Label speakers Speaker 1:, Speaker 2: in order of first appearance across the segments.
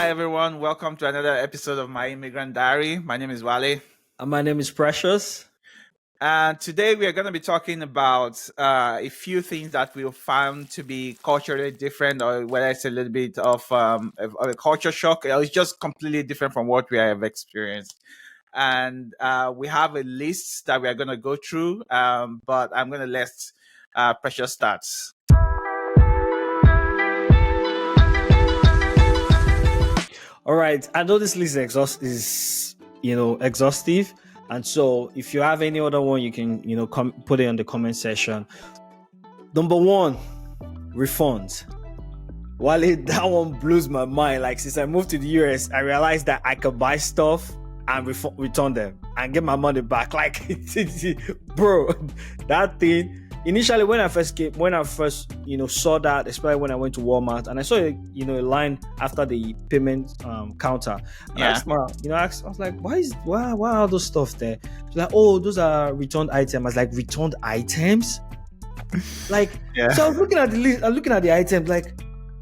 Speaker 1: Hi, everyone. Welcome to another episode of My Immigrant Diary. My name is Wale.
Speaker 2: And my name is Precious.
Speaker 1: And today we are going to be talking about a few things that we found to be culturally different, or whether it's a little bit of a culture shock, or it's just completely different from what we have experienced. And we have a list that we are going to go through, but I'm going to let Precious start.
Speaker 2: All right, I know this list is exhaustive, and so if you have any other one, you can put it in the comment section. Number one, refunds. Wale, that one blows my mind. Like, since I moved to the US, I realized that I could buy stuff and return them and get my money back. Like, bro, that thing. Initially, when I first saw that, especially when I went to Walmart and I saw a line after the payment counter. And I was like, why are those stuff there? She's like, oh, those are returned items. I was like, returned items? Like, yeah. So I was looking at the list, looking at the items, like,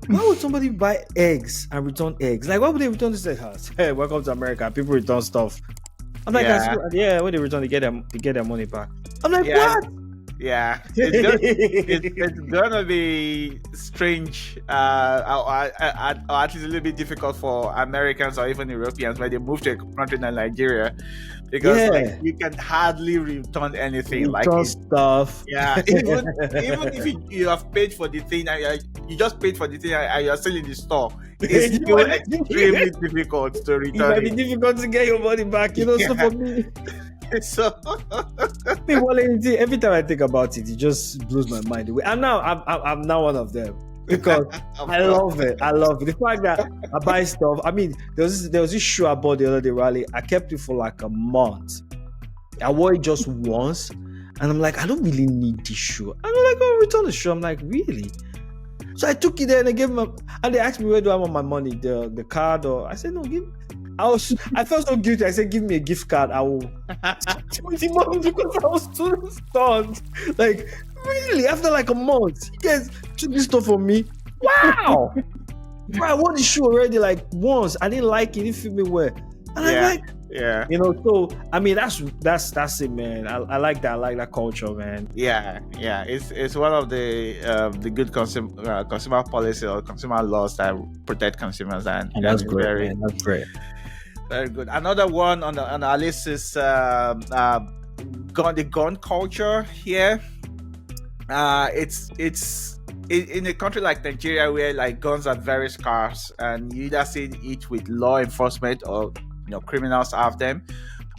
Speaker 2: why would somebody buy eggs and return eggs? Like, why would they return this? Hey, welcome to America. People return stuff. I'm like, when they return, they get their money back. I'm like, what?
Speaker 1: Yeah, it's gonna be strange, or at least a little bit difficult for Americans or even Europeans when they move to a country like Nigeria, because like, you can hardly return anything,
Speaker 2: stuff.
Speaker 1: Yeah, even if you have paid for the thing and you just paid for the thing and you're still in the store, it's still extremely difficult to return.
Speaker 2: It might be difficult to get your money back, So for me.
Speaker 1: So
Speaker 2: every time I think about it, it just blows my mind away. And now I'm now one of them because I love it. The fact that I buy stuff. I mean, there was this shoe I bought the other day, Raleigh. I kept it for like a month. I wore it just once, and I'm like, I don't really need this shoe. And they're like, oh, return the shoe. I'm like, really? So I took it there and I gave them, and they asked me, where do I want my money? The card? Or I said, no, I felt so guilty. I said, give me a gift card. I will 20 months because I was too stunned. Like, really? After like a month, you guys took this stuff from me? Wow! Bro, I wore this shoe already like once. I didn't like it. It didn't fit me well. And I'm like, so I mean, that's it, man. I like that. I like that culture, man.
Speaker 1: Yeah. It's one of the good consumer policy or consumer laws that protect consumers, and
Speaker 2: that's great. Man. That's great.
Speaker 1: Very good. Another one on our list is the gun culture here. It's in a country like Nigeria where like guns are very scarce, and you either see it with law enforcement or criminals have them.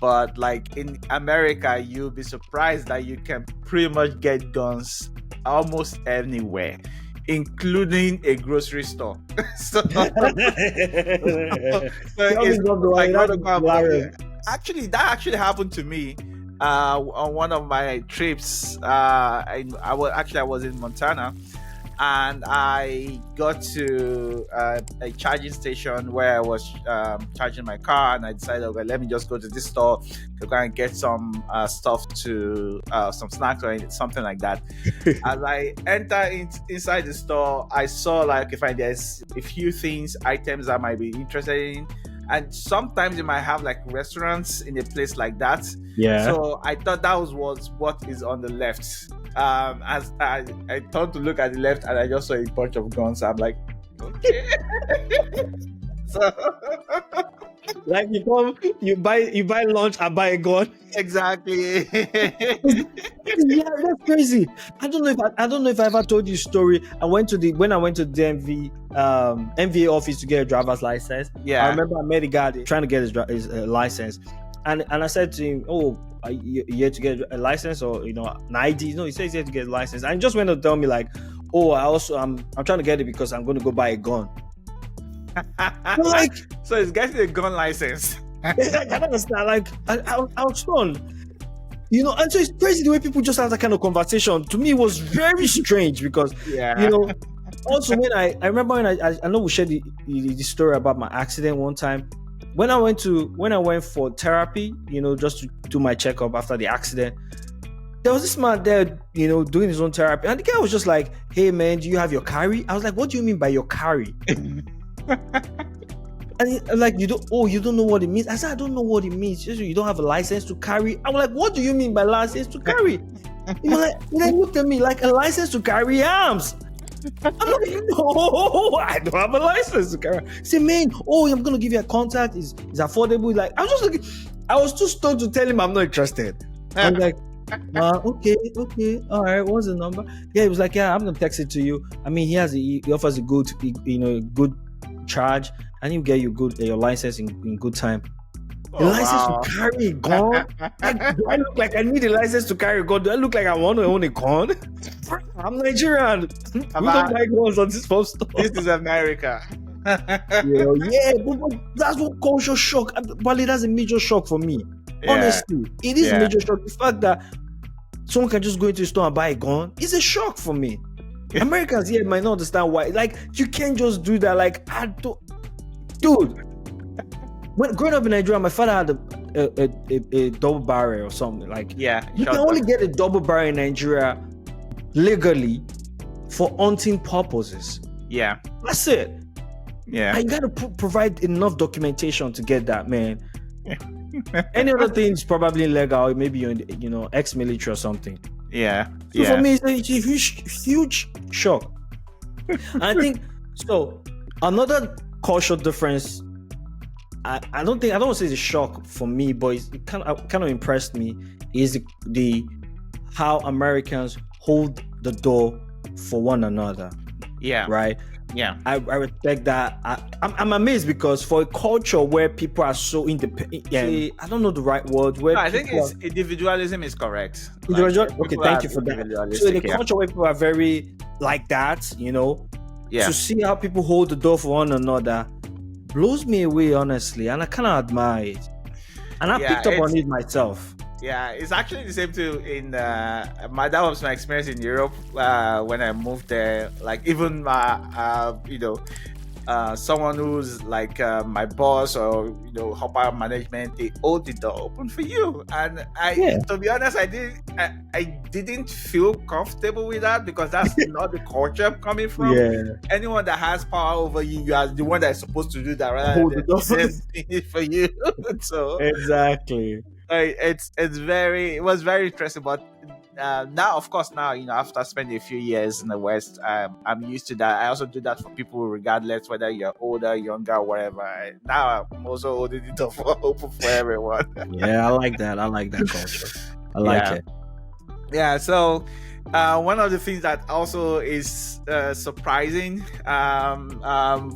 Speaker 1: But like in America, you'll be surprised that you can pretty much get guns almost anywhere, including a grocery store. Actually, that actually happened to me on one of my trips. I was in Montana, and I got to a charging station where I was charging my car, and I decided, okay, let me just go to this store to go and get some stuff to some snacks or something like that. As I enter inside the store, I saw like there's a few items I might be interested in, and sometimes you might have like restaurants in a place like that.
Speaker 2: Yeah.
Speaker 1: So I thought that was what is on the left. As I turned to look at the left, and I just saw a bunch of guns. I'm like, okay. So
Speaker 2: like you buy lunch and buy a gun.
Speaker 1: Exactly.
Speaker 2: Yeah, that's crazy. I don't know if I ever told you a story. when I went to the MVA office to get a driver's license.
Speaker 1: Yeah.
Speaker 2: I remember I met a guy trying to get his license, and I said to him, "Oh, are you here to get a license or an ID?" No, he says he's here to get a license, and he just went to tell me like, "Oh, I'm trying to get it because I'm going to go buy a gun."
Speaker 1: Like, so he's getting a gun license.
Speaker 2: I don't understand. Like, I was stunned. And so it's crazy the way people just have that kind of conversation. To me, it was very strange because, also when I remember when I know we shared the story about my accident one time. When I went for therapy, just to do my checkup after the accident, there was this man there, doing his own therapy, and the guy was just like, "Hey man, do you have your carry?" I was like, "What do you mean by your carry?" like, you don't know what it means. I said, I don't know what it means. Just you don't have a license to carry. I'm like, what do you mean by license to carry? They looked at me like, a license to carry arms. I'm like, no, I don't have a license to carry. Say, man, I'm gonna give you a contact. Is affordable. Like, I was too stoned to tell him I'm not interested. I was like, okay, all right. What's the number? Yeah, he was like, yeah, I'm gonna text it to you. I mean, he offers a good, good charge, and he'll get you your license in good time. The license to carry a gun? Do I look like I need a license to carry a gun? Do I look like I want to own a gun? I'm Nigerian. We don't buy guns on this phone store.
Speaker 1: This is America.
Speaker 2: Yeah, but that's what culture shock. But that's a major shock for me. Yeah. Honestly, it is a major shock. The fact that someone can just go into the store and buy a gun is a shock for me. Americans here might not understand why. Like, you can't just do that. Like, dude. When growing up in Nigeria, my father had a double barrel or something. Like, you can only get a double barrel in Nigeria legally for hunting purposes.
Speaker 1: Yeah,
Speaker 2: that's it.
Speaker 1: Yeah,
Speaker 2: I gotta provide enough documentation to get that, man. Any other thing is probably illegal. Maybe you're ex-military or something.
Speaker 1: Yeah.
Speaker 2: So for me, it's a huge shock. And I think so. Another cultural difference. I don't want to say it's a shock for me, but it kind of impressed me is the how Americans hold the door for one another.
Speaker 1: Yeah.
Speaker 2: Right.
Speaker 1: Yeah.
Speaker 2: I respect that. I'm amazed because for a culture where people are so independent, I don't know the right word. Where
Speaker 1: I think individualism is correct.
Speaker 2: Okay, thank you for that. So in a culture where people are very like that, to see how people hold the door for one another blows me away, honestly, and I kind of admire it. And I picked up on it myself.
Speaker 1: Yeah, it's actually the same too. That was my experience in Europe when I moved there. Like, even someone who's like my boss or upper management, they hold the door open for you. And to be honest, I didn't feel comfortable with that because that's not the culture I'm coming from. Yeah. Anyone that has power over you, you are the one that's supposed to do that rather than it for you. So
Speaker 2: exactly.
Speaker 1: It was very interesting, but now, of course, after spending a few years in the West, I'm used to that. I also do that for people regardless whether you're older, younger, whatever. Now I'm also holding it open for everyone.
Speaker 2: Yeah, I like that culture. I like it.
Speaker 1: Yeah, so one of the things that also is surprising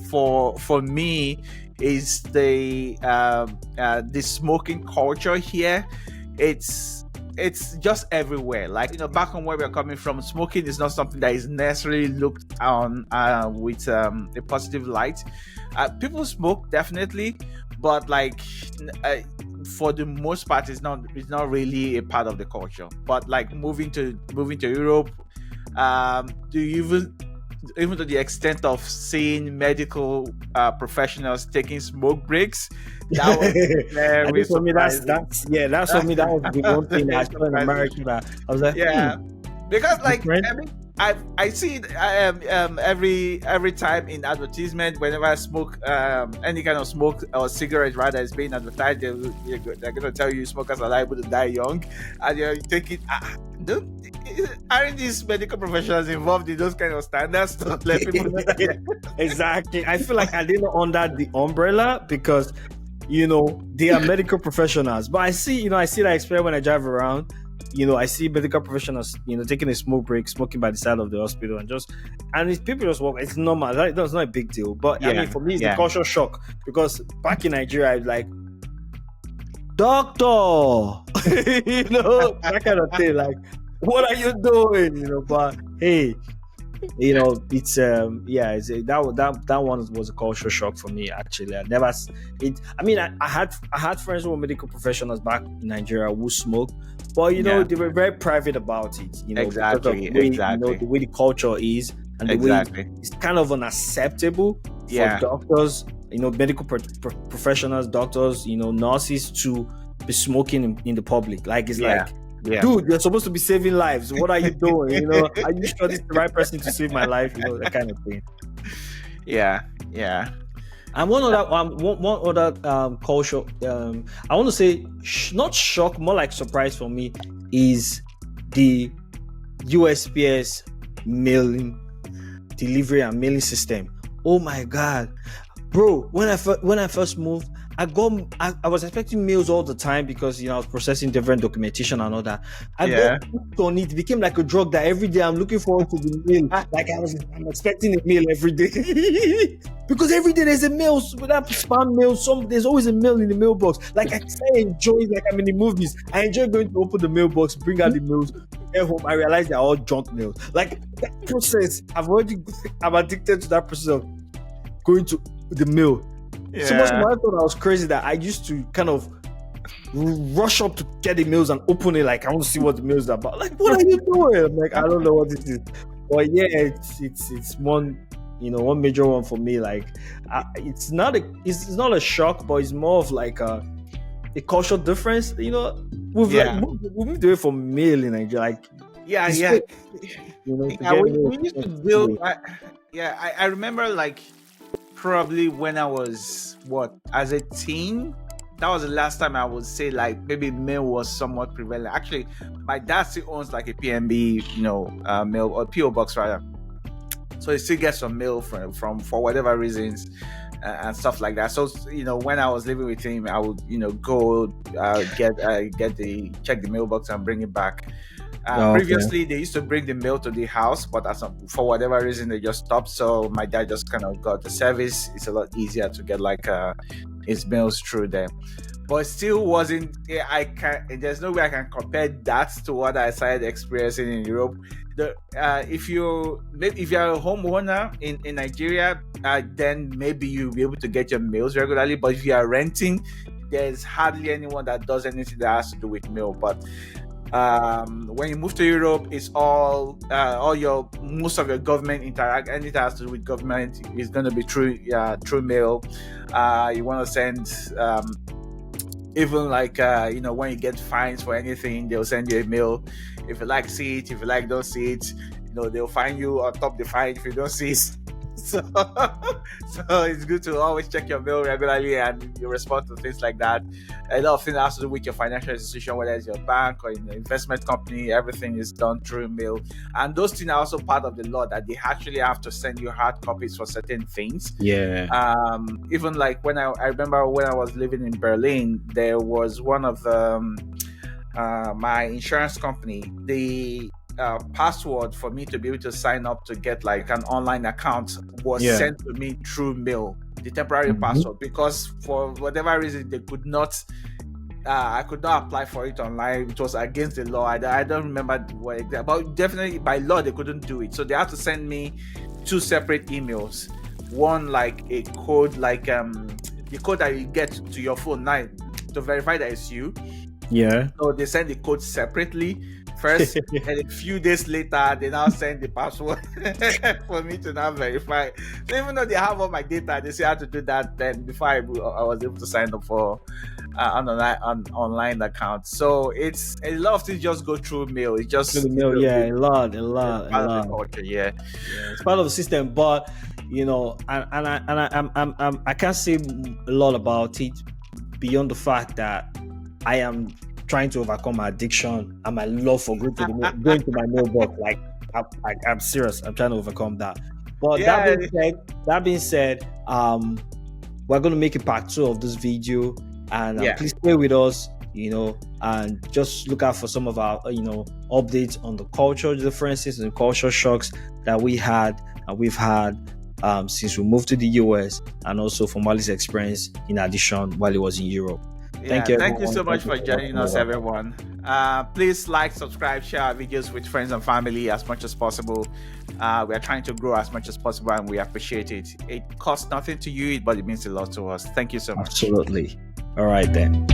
Speaker 1: for me is the smoking culture here. It's just everywhere. Like, back home where we're coming from, smoking is not something that is necessarily looked on with a positive light. People smoke, definitely, but like for the most part, it's not really a part of the culture. But like moving to Europe, do you even to the extent of seeing medical professionals taking smoke breaks? That was very
Speaker 2: for me, that's for me, that was the one thing I saw in America that I was like,
Speaker 1: because like I see it every time in advertisement. Whenever I smoke any kind of smoke or cigarette rather is being advertised, they're going to tell you smokers are liable to die young, and you're thinking, aren't these medical professionals involved in those kind of standards to let people know that?
Speaker 2: Exactly. I feel like I didn't under the umbrella because they are medical professionals, but I see that experience when I drive around. I see medical professionals, taking a smoke break, smoking by the side of the hospital, and if people just walk, it's normal. That's not a big deal. But I mean, for me, it's a cultural shock because back in Nigeria, I was like, doctor, that kind of thing. Like, what are you doing? But hey, it's that one was a cultural shock for me. Actually, I had friends who were medical professionals back in Nigeria who smoked, but they were very private about it.
Speaker 1: Exactly.
Speaker 2: The way the culture is, and the way it's kind of unacceptable for doctors, medical professionals, doctors, nurses to be smoking in the public. Like, it's like, dude, you're supposed to be saving lives. What are you doing? Are you sure this is the right person to save my life? That kind of thing.
Speaker 1: Yeah.
Speaker 2: And one other culture, I want to say not shock, more like surprise for me, is the USPS mailing delivery and mailing system. Oh my god, bro! When I first moved, I was expecting mails all the time because I was processing different documentation and all that. I got hooked on it. It became like a drug that every day I'm looking forward to the mail. Like I'm expecting a mail every day. Because every day there's a mail, without spam mail, there's always a mail in the mailbox. Like I enjoy it like I'm in the movies. I enjoy going to open the mailbox, bring out the mails, get home. I realize they're all junk mails. Like that process, I'm addicted to that process of going to the mail.
Speaker 1: Yeah.
Speaker 2: So much more I thought I was crazy that I used to kind of rush up to get the mails and open it. Like I want to see what the mails are about. Like, what are you doing? I'm like, I don't know what this is. But yeah, it's one major one for me. Like it's not a shock, but it's more of like a cultural difference. We've moved away from mail in Nigeria. Like
Speaker 1: we used to build. I remember like probably when I was as a teen. That was the last time I would say like maybe mail was somewhat prevalent. Actually, my dad still owns like a PNB, mail or PO box rather. So he still gets some mail from for whatever reasons and stuff like that. So when I was living with him, I would go check the mailbox and bring it back. Previously, they used to bring the mail to the house, but for whatever reason, they just stopped. So my dad just kind of got the service. It's a lot easier to get like his mails through there. But it still wasn't. There's no way I can compare that to what I started experiencing in Europe. If you're a homeowner in Nigeria, then maybe you'll be able to get your mails regularly. But if you are renting, there's hardly anyone that does anything that has to do with mail. But when you move to Europe, it's most of your government anything that has to do with government is going to be through mail. You want to send even like when you get fines for anything, they'll send you a mail. If you like, see it. If you like, don't see it. They'll fine you on top of the fine if you don't see it. So it's good to always check your mail regularly and you respond to things like that. A lot of things has to do with your financial institution, whether it's your bank or in the investment company. Everything is done through mail, and those things are also part of the law that they actually have to send you hard copies for certain things. Even like when I remember when I was living in Berlin, there was one of my insurance company, the password for me to be able to sign up to get like an online account was sent to me through mail, the temporary password, because for whatever reason they could not I could not apply for it online. It was against the law. I don't remember what exactly, but definitely by law they couldn't do it, so they had to send me two separate emails, one like a code, like the code that you get to your phone now to verify that it's you. So they send the code separately first, and a few days later, they now send the password for me to now verify. So even though they have all my data, they still have to do that. Then before I was able to sign up for an online account. So it's a lot of things just go through mail. It just
Speaker 2: a lot.
Speaker 1: Culture,
Speaker 2: it's part of the system. But I can't say a lot about it beyond the fact that I am trying to overcome my addiction and my love for going to my mailbox. Like I'm serious. I'm trying to overcome that. But that being said, we're going to make a part 2 of this video, and please stay with us, and just look out for some of our, updates on the cultural differences and cultural shocks that we've had since we moved to the US, and also from Wale's experience in addition while he was in Europe. Thank you
Speaker 1: so much for joining us, everyone. Please like, subscribe, share our videos with friends and family as much as possible. We are trying to grow as much as possible, and we appreciate it. It costs nothing to you, but it means a lot to us. Thank you so much.
Speaker 2: Absolutely. All right then.